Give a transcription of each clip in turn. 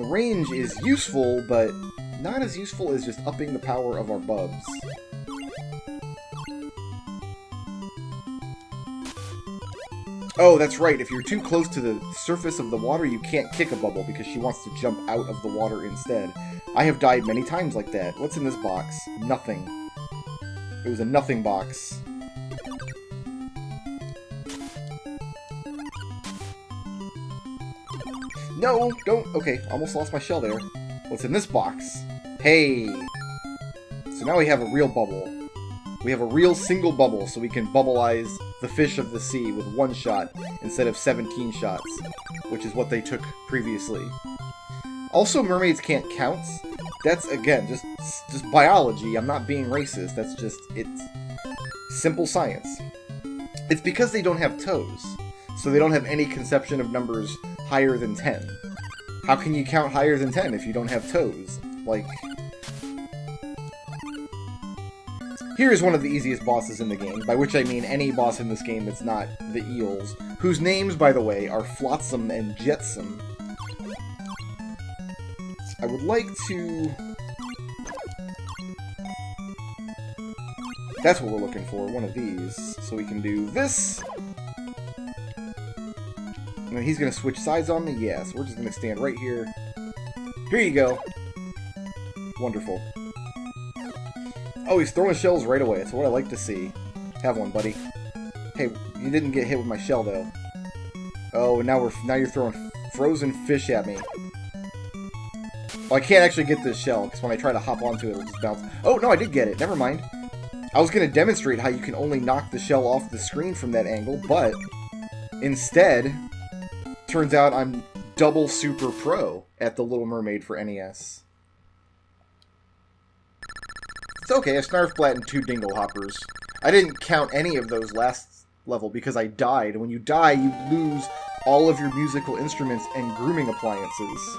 And range is useful, but not as useful as just upping the power of our bubs. Oh, that's right. If you're too close to the surface of the water, you can't kick a bubble because she wants to jump out of the water instead. I have died many times like that. What's in this box? Nothing. It was a nothing box. No, don't. Okay, almost lost my shell there. What's in this box? Hey. So now we have a real bubble. We have a real single bubble, so we can bubbleize the fish of the sea with one shot instead of 17 shots, which is what they took previously. Also, mermaids can't count. That's, again, just biology. I'm not being racist. That's just, it's simple science. It's because they don't have toes, so they don't have any conception of numbers higher than 10. How can you count higher than 10 if you don't have toes? Like... Here's one of the easiest bosses in the game, by which I mean any boss in this game that's not the eels, whose names, by the way, are Flotsam and Jetsam. I would like to... That's what we're looking for, one of these. So we can do this. And then he's going to switch sides on me? Yeah, so we're just going to stand right here. Here you go. Wonderful. Oh, he's throwing shells right away. That's what I like to see. Have one, buddy. Hey, you didn't get hit with my shell, though. Oh, now you're throwing frozen fish at me. Well, I can't actually get this shell, because when I try to hop onto it, it'll just bounce. Oh, no, I did get it. Never mind. I was going to demonstrate how you can only knock the shell off the screen from that angle, but instead, turns out I'm double super pro at The Little Mermaid for NES. It's okay, a Snarfblat and 2 Dingle Hoppers. I didn't count any of those last level because I died. When you die, you lose all of your musical instruments and grooming appliances.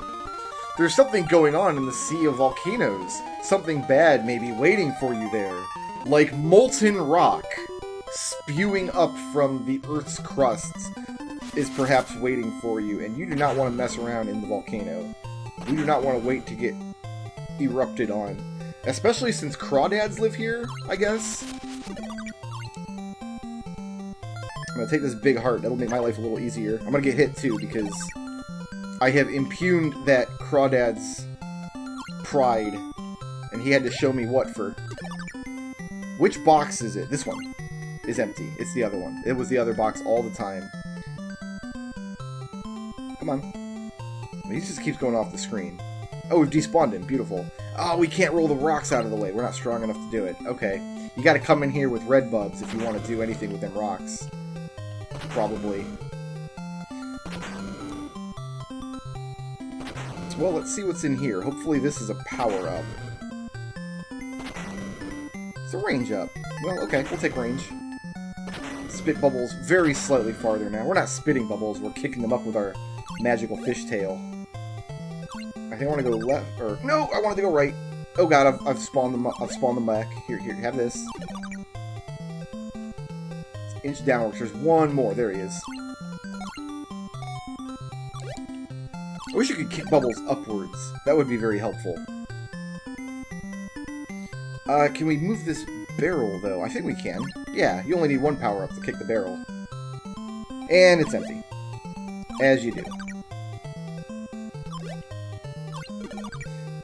There's something going on in the Sea of Volcanoes. Something bad may be waiting for you there. Like molten rock spewing up from the Earth's crust is perhaps waiting for you, and you do not want to mess around in the volcano. You do not want to wait to get erupted on. Especially since crawdads live here, I guess. I'm gonna take this big heart. That'll make my life a little easier. I'm gonna get hit too because I have impugned that crawdad's pride, and he had to show me what for. Which box is it? This one is empty. It's the other one. It was the other box all the time. Come on. He just keeps going off the screen. Oh, we've despawned him. Beautiful. Oh, we can't roll the rocks out of the way. We're not strong enough to do it. Okay. You gotta come in here with red bubs if you want to do anything with them rocks. Probably. Well, let's see what's in here. Hopefully this is a power-up. It's a range up. Well, okay. We'll take range. Spit bubbles very slightly farther now. We're not spitting bubbles. We're kicking them up with our magical fishtail. I think I want to go left, or no, I wanted to go right. Oh god, I've spawned them. I've spawned them back. Here, have this. Inch downwards. There's one more. There he is. I wish you could kick bubbles upwards. That would be very helpful. Can we move this barrel though? I think we can. Yeah, you only need one power up to kick the barrel, and it's empty, as you do.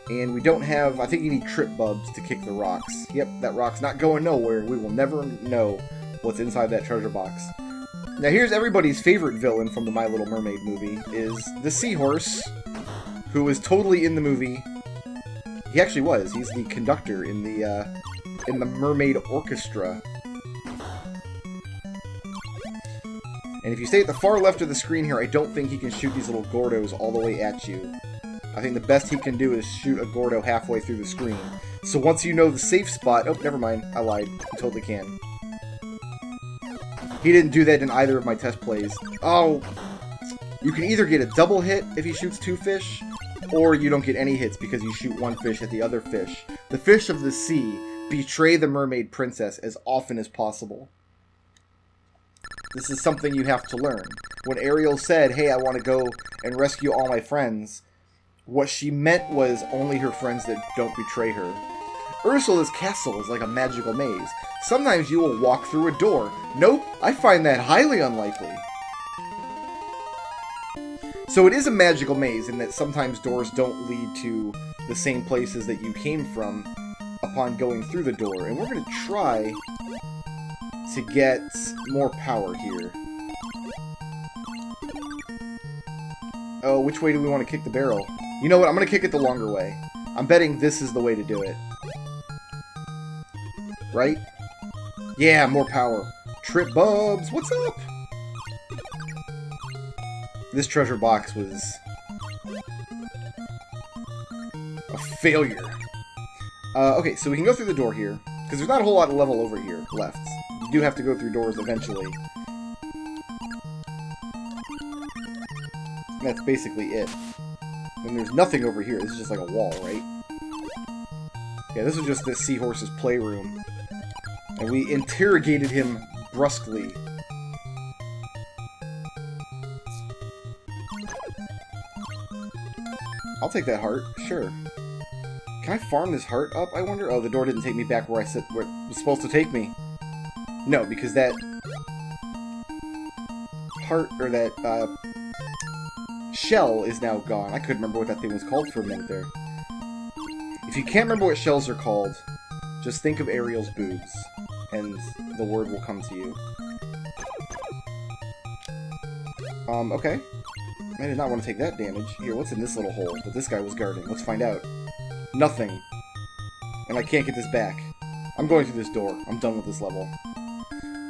And we don't have... I think you need trip bubs to kick the rocks. Yep, that rock's not going nowhere. We will never know what's inside that treasure box. Now here's everybody's favorite villain from the My Little Mermaid movie, is the seahorse, who is totally in the movie. He actually was. He's the conductor in the Mermaid Orchestra. And if you stay at the far left of the screen here, I don't think he can shoot these little Gordos all the way at you. I think the best he can do is shoot a Gordo halfway through the screen. So once you know the safe spot... Oh, never mind. I lied. He totally can. He didn't do that in either of my test plays. Oh! You can either get a double hit if he shoots 2 fish, or you don't get any hits because you shoot 1 fish at the other fish. The fish of the sea betray the mermaid princess as often as possible. This is something you have to learn. When Ariel said, hey, I want to go and rescue all my friends... What she meant was only her friends that don't betray her. Ursula's castle is like a magical maze. Sometimes you will walk through a door. Nope, I find that highly unlikely. So it is a magical maze in that sometimes doors don't lead to the same places that you came from upon going through the door. And we're going to try to get more power here. Oh, which way do we want to kick the barrel? You know what? I'm going to kick it the longer way. I'm betting this is the way to do it. Right? Yeah, more power. Trip Bubs, what's up? This treasure box was a failure. Okay, so we can go through the door here, because there's not a whole lot of level over here left. You do have to go through doors eventually. And that's basically it. And there's nothing over here. This is just like a wall, right? Yeah, this was just this seahorse's playroom. And we interrogated him brusquely. I'll take that heart, sure. Can I farm this heart up, I wonder? Oh, the door didn't take me back where I said where it was supposed to take me. No, because that heart, or that shell is now gone. I couldn't remember what that thing was called for a minute there. If you can't remember what shells are called, just think of Ariel's boobs, and the word will come to you. Okay. I did not want to take that damage. Here, what's in this little hole that this guy was guarding? Let's find out. Nothing. And I can't get this back. I'm going through this door. I'm done with this level.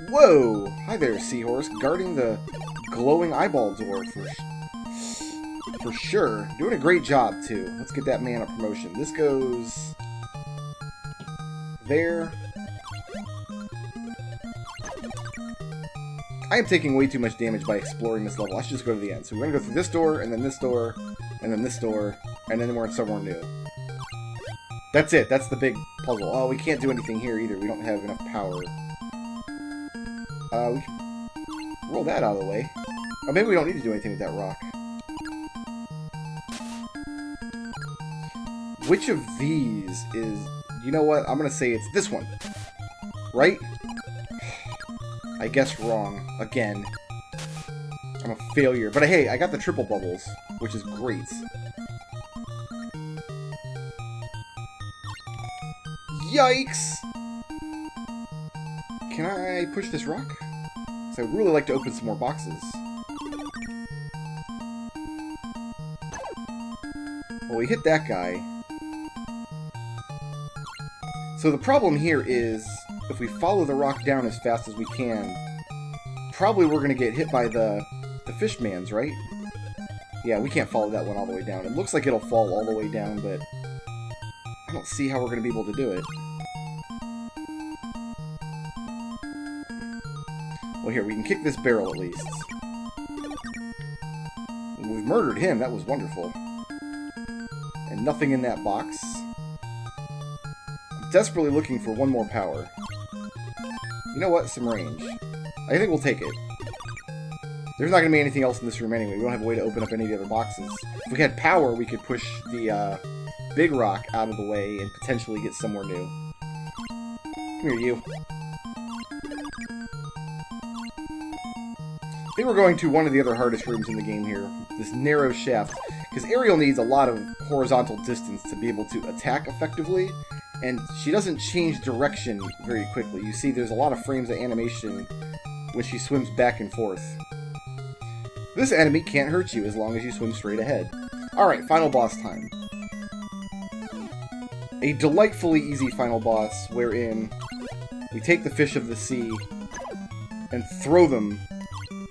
Whoa! Hi there, seahorse. Guarding the glowing eyeball door for sure. Doing a great job, too. Let's get that man a promotion. This goes there. I am taking way too much damage by exploring this level. I should just go to the end. So we're going to go through this door, and then this door, and then this door, and then we're in somewhere new. That's it. That's the big puzzle. Oh, we can't do anything here either. We don't have enough power. We can roll that out of the way. Oh, maybe we don't need to do anything with that rock. Which of these is... You know what? I'm going to say it's this one. Right? I guess wrong. Again. I'm a failure. But hey, I got the triple bubbles, which is great. Yikes! Can I push this rock? Because I would really like to open some more boxes. Well, we hit that guy. So the problem here is, if we follow the rock down as fast as we can, probably we're going to get hit by the fishmans, right? Yeah, we can't follow that one all the way down. It looks like it'll fall all the way down, but I don't see how we're going to be able to do it. Well, here, we can kick this barrel at least. We've murdered him, that was wonderful. And nothing in that box. I'm desperately looking for one more power. You know what? Some range. I think we'll take it. There's not going to be anything else in this room anyway. We don't have a way to open up any of the other boxes. If we had power, we could push the big rock out of the way and potentially get somewhere new. Come here, you. I think we're going to one of the other hardest rooms in the game here. This narrow shaft. Because Ariel needs a lot of horizontal distance to be able to attack effectively. And she doesn't change direction very quickly. You see, there's a lot of frames of animation when she swims back and forth. This enemy can't hurt you as long as you swim straight ahead. Alright, final boss time. A delightfully easy final boss wherein we take the fish of the sea and throw them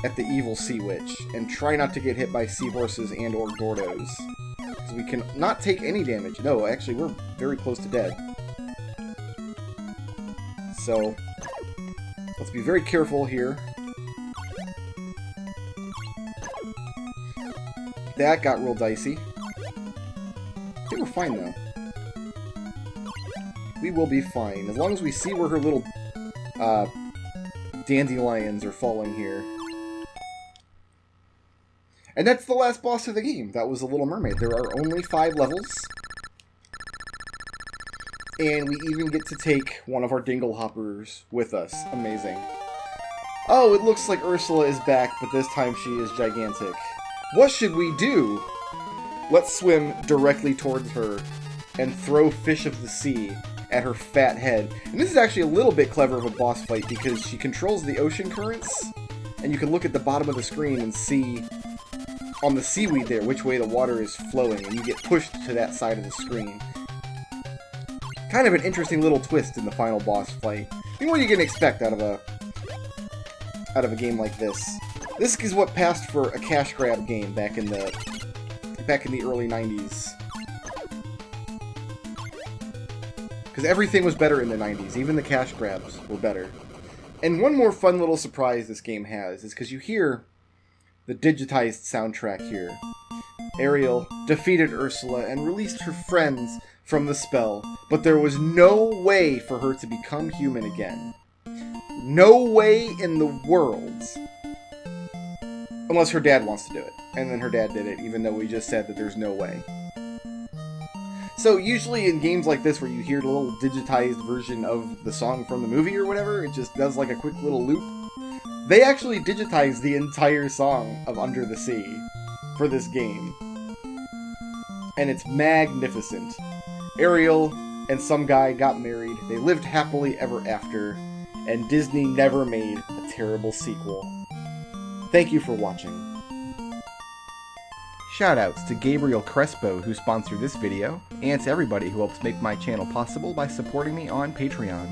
at the evil sea witch and try not to get hit by seahorses and or gordos. Because we can not take any damage. No, actually, we're very close to dead. So, let's be very careful here. That got real dicey. I think we're fine, though. We will be fine. As long as we see where her little dandelions are falling here. And that's the last boss of the game. That was The Little Mermaid. There are only 5 levels. And we even get to take one of our dingle hoppers with us. Amazing. Oh, it looks like Ursula is back, but this time she is gigantic. What should we do? Let's swim directly towards her and throw Fish of the Sea at her fat head. And this is actually a little bit clever of a boss fight because she controls the ocean currents, and you can look at the bottom of the screen and see on the seaweed there which way the water is flowing, and you get pushed to that side of the screen. Kind of an interesting little twist in the final boss fight. I mean, what are you gonna expect out of a game like this? This is what passed for a cash grab game back in the early 90s. Because everything was better in the 90s, even the cash grabs were better. And one more fun little surprise this game has is because you hear the digitized soundtrack here. Ariel defeated Ursula and released her friends from the spell, but there was no way for her to become human again. No way in the world. Unless her dad wants to do it. And then her dad did it, even though we just said that there's no way. So usually in games like this where you hear the little digitized version of the song from the movie or whatever, it just does like a quick little loop. They actually digitized the entire song of Under the Sea for this game. And it's magnificent. Ariel and some guy got married, they lived happily ever after, and Disney never made a terrible sequel. Thank you for watching. Shoutouts to Gabriel Crespo, who sponsored this video, and to everybody who helps make my channel possible by supporting me on Patreon.